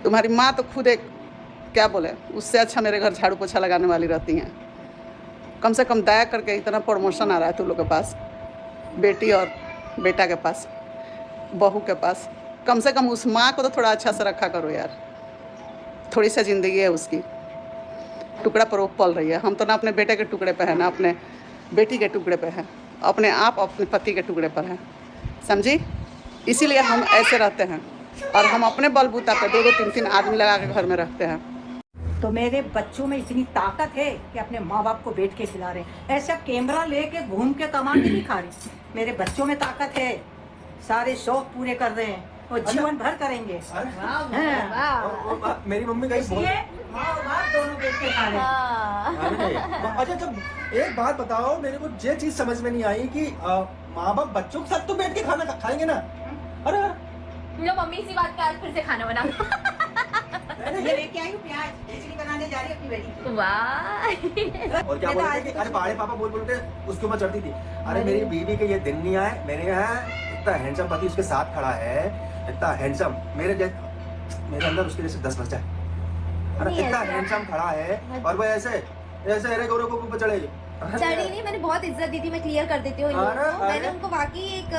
तुम्हारी माँ तो खुद एक क्या बोले, उससे अच्छा मेरे घर झाड़ू पोछा लगाने वाली रहती हैं। कम से कम दया करके इतना प्रमोशन आ रहा है तुम लोग के पास, बेटी और बेटा के पास, बहू के पास, कम से कम उस माँ को तो थोड़ा अच्छा से रखा करो यार। थोड़ी सी ज़िंदगी है उसकी, टुकड़ा पर वो पल रही है। हम तो ना अपने बेटे के टुकड़े पे हैं, ना अपने बेटी के टुकड़े पे हैं, अपने आप अपने पति के टुकड़े पर हैं, समझी? इसीलिए हम ऐसे रहते हैं और हम अपने बलबूता पे 2-2 3-3 आदमी लगा के घर में रखते हैं। तो मेरे बच्चों में इतनी ताकत है कि अपने माँ बाप को बैठ के खिला रहे हैं। ऐसा कैमरा लेके घूम के कमा के नहीं खा रहे। मेरे बच्चों में ताकत है, सारे शौक पूरे कर रहे हैं और जीवन भर करेंगे। मेरी मम्मी कहीं माँ और बाप दोनों बैठ के खा रहे हैं। अच्छा जब एक बात बताओ, मेरे को ये चीज समझ में नहीं आई कि माँ बाप बच्चों के साथ तो बैठ के खाना खाएंगे ना। अरे लो मम्मी इसी बात पे आज फिर से खाना बना। ये लेके आई हूँ प्याज, खिचड़ी बनाने जा रही है अपनी बेटी की। वाह। और क्या बोलते थे कि अरे बड़े पापा बोल बोलते उसके ऊपर चढ़ती थी। अरे मेरी बीवी के ये दिन नहीं आए, मेरे यहाँ इतना हैंडसम पति उसके साथ खड़ा है, इतना हैंडसम, मेरे अंदर उसके जैसे 10 बच्चा है। अरे इतना हैंडसम खड़ा है और वो ऐसे ऐसे अरे गौरव को ऊपर चढ़ेगी। चढ़ी नहीं, मैंने बहुत इज्जत दी थी, मैं क्लियर कर देती हूँ इन लोगों को। मैंने उनको वाकई एक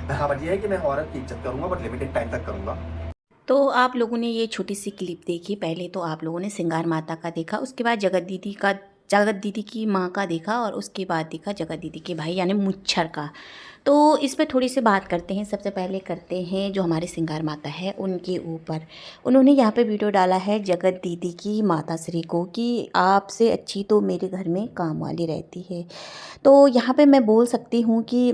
बात बट ये है कि मैं औरत की इज्जत करूंगा, बट लिमिटेड टाइम तक करूंगा। तो आप लोगों ने ये छोटी सी क्लिप देखी। पहले तो आप लोगों ने सिंगार माता का देखा, उसके बाद जगत दीदी की माँ का देखा और उसके बाद देखा जगत दीदी के भाई यानी मुच्छर का। तो इस पर थोड़ी सी बात करते हैं। सबसे पहले करते हैं जो हमारे सिंगार माता है उनके ऊपर। उन्होंने यहाँ पे वीडियो डाला है जगत दीदी की माता श्री को कि आपसे अच्छी तो मेरे घर में काम वाली रहती है। तो यहाँ पे मैं बोल सकती हूँ कि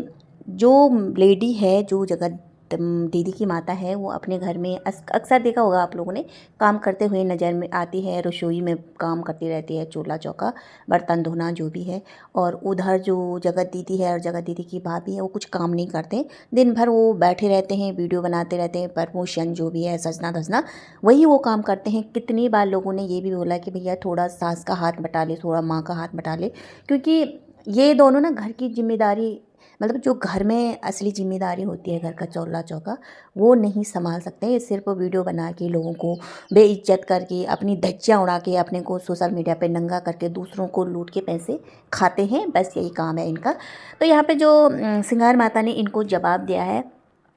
जो लेडी है, जो जगत दीदी की माता है, वो अपने घर में अक्सर देखा होगा आप लोगों ने, काम करते हुए नज़र में आती है। रसोई में काम करती रहती है, चूल्हा चौका बर्तन धोना जो भी है। और उधर जो जगत दीदी है और जगत दीदी की भाभी है वो कुछ काम नहीं करते, दिन भर वो बैठे रहते हैं, वीडियो बनाते रहते हैं, प्रमोशन जो भी है सजना धजना वही वो काम करते हैं। कितनी बार लोगों ने ये भी बोला कि भैया थोड़ा सास का हाथ बटा ले, थोड़ा माँ का हाथ बटा ले, क्योंकि ये दोनों ना घर की जिम्मेदारी, मतलब जो घर में असली जिम्मेदारी होती है घर का चूल्हा चौका, वो नहीं संभाल सकते। ये सिर्फ वीडियो बना के लोगों को बेइज्जत करके, अपनी धज्जियाँ उड़ा के, अपने को सोशल मीडिया पे नंगा करके दूसरों को लूट के पैसे खाते हैं, बस यही काम है इनका। तो यहाँ पे जो सिंगार माता ने इनको जवाब दिया है,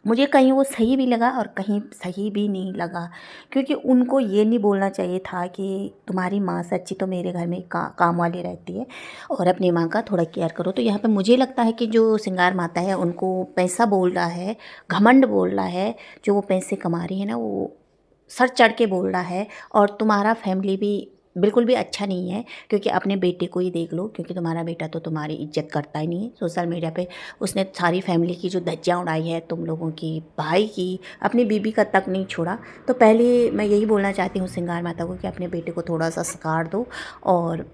मुझे कहीं वो सही भी लगा और कहीं सही भी नहीं लगा, क्योंकि उनको ये नहीं बोलना चाहिए था कि तुम्हारी माँ से अच्छी तो मेरे घर में काम वाली रहती है और अपनी माँ का थोड़ा केयर करो। तो यहाँ पे मुझे लगता है कि जो सिंगार माता है उनको पैसा बोल रहा है, घमंड बोल रहा है, जो वो पैसे कमा रही है ना वो सर चढ़ के बोल रहा है। और तुम्हारा फैमिली भी बिल्कुल भी अच्छा नहीं है, क्योंकि अपने बेटे को ही देख लो, क्योंकि तुम्हारा बेटा तो तुम्हारी इज्जत करता ही नहीं है। सोशल मीडिया पे उसने सारी फैमिली की जो धज्जियाँ उड़ाई है, तुम लोगों की, भाई की, अपनी बीबी का तक नहीं छोड़ा। तो पहले मैं यही बोलना चाहती हूँ सिंगार माता को कि अपने बेटे को थोड़ा सा संस्कार दो। और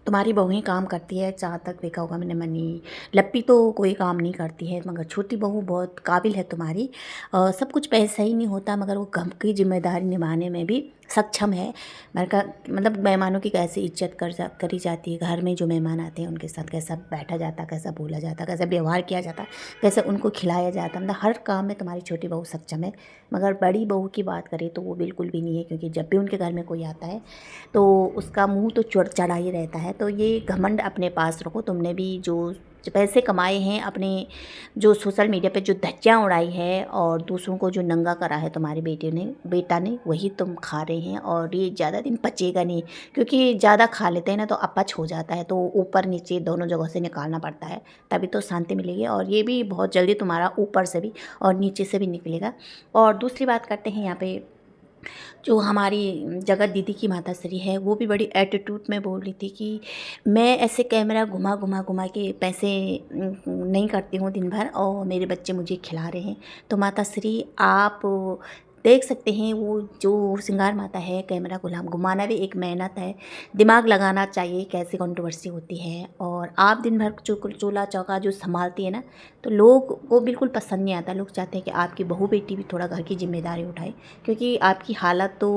तुम्हारी बहू ही काम करती है, जहाँ तक देखा होगा मैंने, मनी लप्पी तो कोई काम नहीं करती है, मगर छोटी बहू बहुत काबिल है तुम्हारी। सब कुछ पैसा ही नहीं होता, मगर वो घर की जिम्मेदारी निभाने में भी सक्षम है। मैंने कहा मतलब मेहमानों की कैसे इज्जत करी जाती है, घर में जो मेहमान आते हैं उनके साथ कैसा बैठा जाता, कैसा बोला जाता, कैसा व्यवहार किया जाता, कैसे उनको खिलाया जाता, मतलब हर काम में तुम्हारी छोटी बहू सक्षम है। मगर बड़ी बहू की बात करें तो वो बिल्कुल भी नहीं है, क्योंकि जब भी उनके घर में कोई आता है तो उसका मुंह तो चढ़ा ही रहता है। तो ये घमंड अपने पास रखो। तुमने भी जो पैसे कमाए हैं, अपने जो सोशल मीडिया पे जो धज्जियाँ उड़ाई है और दूसरों को जो नंगा करा है तुम्हारे बेटा ने, वही तुम खा रहे हैं। और ये ज़्यादा दिन पचेगा नहीं, क्योंकि ज़्यादा खा लेते हैं ना तो अपच हो जाता है, तो ऊपर नीचे दोनों जगह से निकालना पड़ता है, तभी तो शांति मिलेगी। और ये भी बहुत जल्दी तुम्हारा ऊपर से भी और नीचे से भी निकलेगा। और दूसरी बात करते हैं यहाँ पे, जो हमारी जगत दीदी की माता श्री है वो भी बड़ी एटीट्यूड में बोल रही थी कि मैं ऐसे कैमरा घुमा के पैसे नहीं करती हूँ दिन भर और मेरे बच्चे मुझे खिला रहे हैं। तो माता श्री आप देख सकते हैं, वो जो सिंगार माता है कैमरा घुमाना भी एक मेहनत है, दिमाग लगाना चाहिए कैसे कंट्रोवर्सी होती है। और आप दिन भर चूल्हा चौका जो संभालती है ना, तो लोग को बिल्कुल पसंद नहीं आता। लोग चाहते हैं कि आपकी बहू बेटी भी थोड़ा घर की जिम्मेदारी उठाए, क्योंकि आपकी हालत तो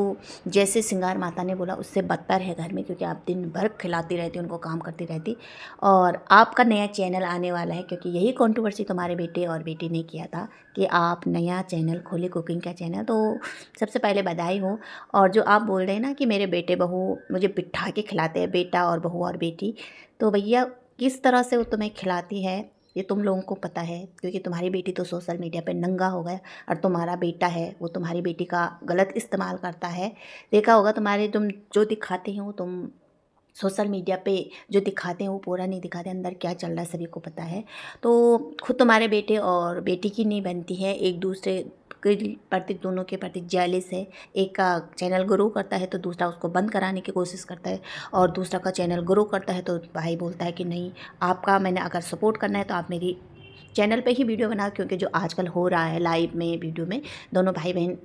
जैसे सिंगार माता ने बोला उससे बदतर है घर में, क्योंकि आप दिन भर खिलाती रहती, उनको काम करती रहती। और आपका नया चैनल आने वाला है, क्योंकि यही कंट्रोवर्सी तुम्हारे बेटे और बेटी ने किया था कि आप नया चैनल खोले, कुकिंग का चैनल। तो सबसे पहले बधाई हो। और जो आप बोल रहे हैं ना कि मेरे बेटे बहू मुझे बिठा के खिलाते हैं, बेटा और बहू और बेटी, तो भैया किस तरह से वो तुम्हें खिलाती है ये तुम लोगों को पता है, क्योंकि तुम्हारी बेटी तो सोशल मीडिया पे नंगा हो गया और तुम्हारा बेटा है वो तुम्हारी बेटी का गलत इस्तेमाल करता है। देखा होगा तुम्हारे, तुम जो दिखाते हो तुम सोशल मीडिया पे जो दिखाते हैं वो पूरा नहीं दिखाते, अंदर क्या चल रहा है सभी को पता है। तो खुद तुम्हारे बेटे और बेटी की नहीं बनती है, एक दूसरे के प्रति, दोनों के प्रति जेलिस है। एक का चैनल ग्रो करता है तो दूसरा उसको बंद कराने की कोशिश करता है, और दूसरा का चैनल ग्रो करता है तो भाई बोलता है कि नहीं, आपका मैंने अगर सपोर्ट करना है तो आप मेरी चैनल पे ही वीडियो बनाओ, क्योंकि जो आजकल हो रहा है लाइव में वीडियो में दोनों भाई बहन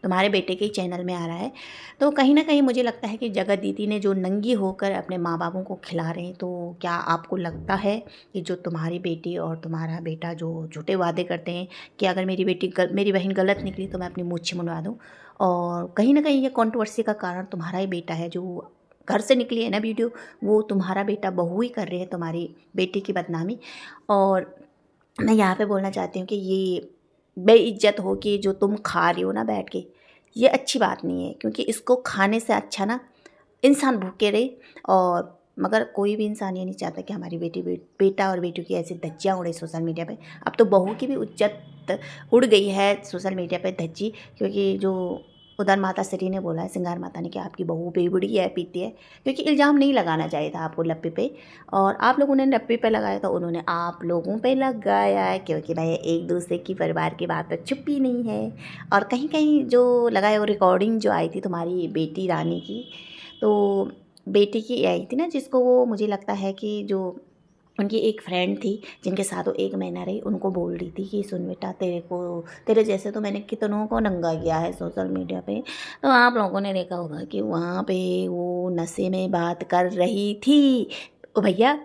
तुम्हारे बेटे के ही चैनल में आ रहा है। तो कहीं ना कहीं मुझे लगता है कि जगत दीदी ने जो नंगी होकर अपने माँ बापों को खिला रहे हैं, तो क्या आपको लगता है कि जो तुम्हारी बेटी और तुम्हारा बेटा जो झूठे वादे करते हैं कि अगर मेरी बहन गलत निकली तो मैं अपनी मूंछ मुंडवा दूँ, और कहीं ना कहीं ये कंट्रोवर्सी का कारण तुम्हारा ही बेटा है, जो घर से निकली है ना वीडियो, वो तुम्हारा बेटा बहू ही कर रहे हैं तुम्हारी बेटी की बदनामी। और मैं यहाँ पे बोलना चाहती हूँ कि ये बेइज्जत हो कि जो तुम खा रही हो ना बैठ के, ये अच्छी बात नहीं है, क्योंकि इसको खाने से अच्छा ना इंसान भूखे रहे। और मगर कोई भी इंसान ये नहीं चाहता कि हमारी बेटा और बेटियों की ऐसी धज्जियाँ उड़े सोशल मीडिया पे। अब तो बहू की भी इज्जत उड़ गई है सोशल मीडिया पे धज्जी, क्योंकि जो उधर माता श्री ने बोला है, सिंगार माता ने, कि आपकी बहू बेबड़ी है, पीती है, क्योंकि इल्ज़ाम नहीं लगाना चाहिए था आपको लप्पी पे, और आप लोगों ने लप्पी पे लगाया तो उन्होंने आप लोगों पे लगाया है, क्योंकि भाई एक दूसरे की परिवार की बात तो छुपी नहीं है। और कहीं कहीं जो लगाए वो रिकॉर्डिंग जो आई थी तुम्हारी बेटी रानी की, तो बेटी की आई थी ना, जिसको वो मुझे लगता है कि जो उनकी एक फ्रेंड थी जिनके साथ वो 1 महीना रही, उनको बोल रही थी कि सुन बेटा, तेरे जैसे तो मैंने कितनों को नंगा किया है सोशल मीडिया पे। तो आप लोगों ने देखा होगा कि वहाँ पे वो नशे में बात कर रही थी। तो भैया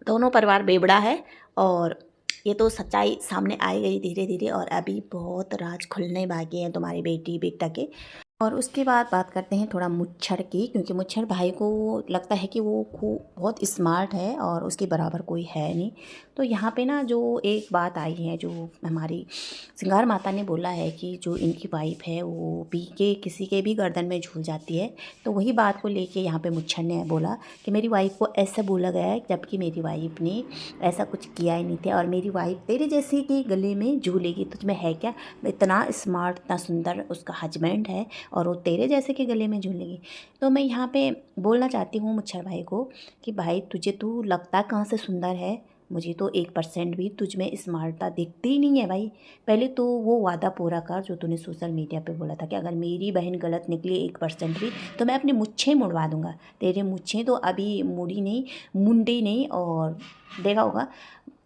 दोनों परिवार बेवड़ा है, और ये तो सच्चाई सामने आई गई धीरे धीरे, और अभी बहुत राज खुलने बाकी हैं तुम्हारी बेटी बेटा के। और उसके बाद बात करते हैं थोड़ा मुच्छर की, क्योंकि मुच्छर भाई को लगता है कि वो बहुत स्मार्ट है और उसके बराबर कोई है नहीं। तो यहाँ पे ना जो एक बात आई है, जो हमारी सिंगार माता ने बोला है कि जो इनकी वाइफ है वो पी के किसी के भी गर्दन में झूल जाती है, तो वही बात को लेके यहाँ पे मुच्छर ने बोला कि मेरी वाइफ को ऐसा बोला गया है, जबकि मेरी वाइफ ने ऐसा कुछ किया ही नहीं था, और मेरी वाइफ तेरे जैसे के गले में झूलेगी, तुझमें है क्या? इतना स्मार्ट, इतना सुंदर उसका हस्बैंड है और वो तेरे जैसे के गले में झूलेगी। तो मैं यहाँ पे बोलना चाहती हूँ मुच्छर भाई को कि भाई तुझे तू लगता कहाँ से सुंदर है, मुझे तो 1% भी तुझ में स्मार्टता दिखती ही नहीं है भाई। पहले तो वो वादा पूरा कर जो तूने सोशल मीडिया पे बोला था कि अगर मेरी बहन गलत निकली 1% भी तो मैं अपनी मुच्छें मुड़वा दूँगा। तेरे मुच्छें तो अभी मुड़ी नहीं, मुंडी नहीं, और देखा होगा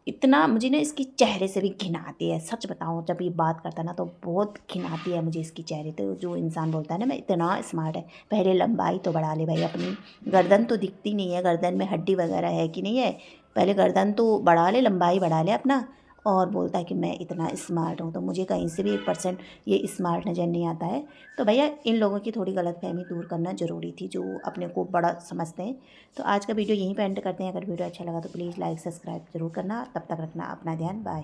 इतना मुझे ना इसकी चेहरे से भी घिन आती है। सच बताऊँ, जब ये बात करता है ना तो बहुत घिन आती है मुझे इसकी चेहरे तो। जो इंसान बोलता है ना मैं इतना स्मार्ट है, पहले लंबाई तो बढ़ा ले भाई अपनी। गर्दन तो दिखती नहीं है, गर्दन में हड्डी वगैरह है कि नहीं है, पहले गर्दन तो बढ़ा ले, लंबाई बढ़ा ले अपना। और बोलता है कि मैं इतना स्मार्ट हूँ, तो मुझे कहीं से भी 1% ये स्मार्ट नज़र नहीं आता है। तो भैया इन लोगों की थोड़ी गलतफहमी दूर करना ज़रूरी थी, जो अपने को बड़ा समझते हैं। तो आज का वीडियो यहीं पे एंड करते हैं। अगर वीडियो अच्छा लगा तो प्लीज़ लाइक सब्सक्राइब जरूर करना। तब तक रखना अपना ध्यान। बाय।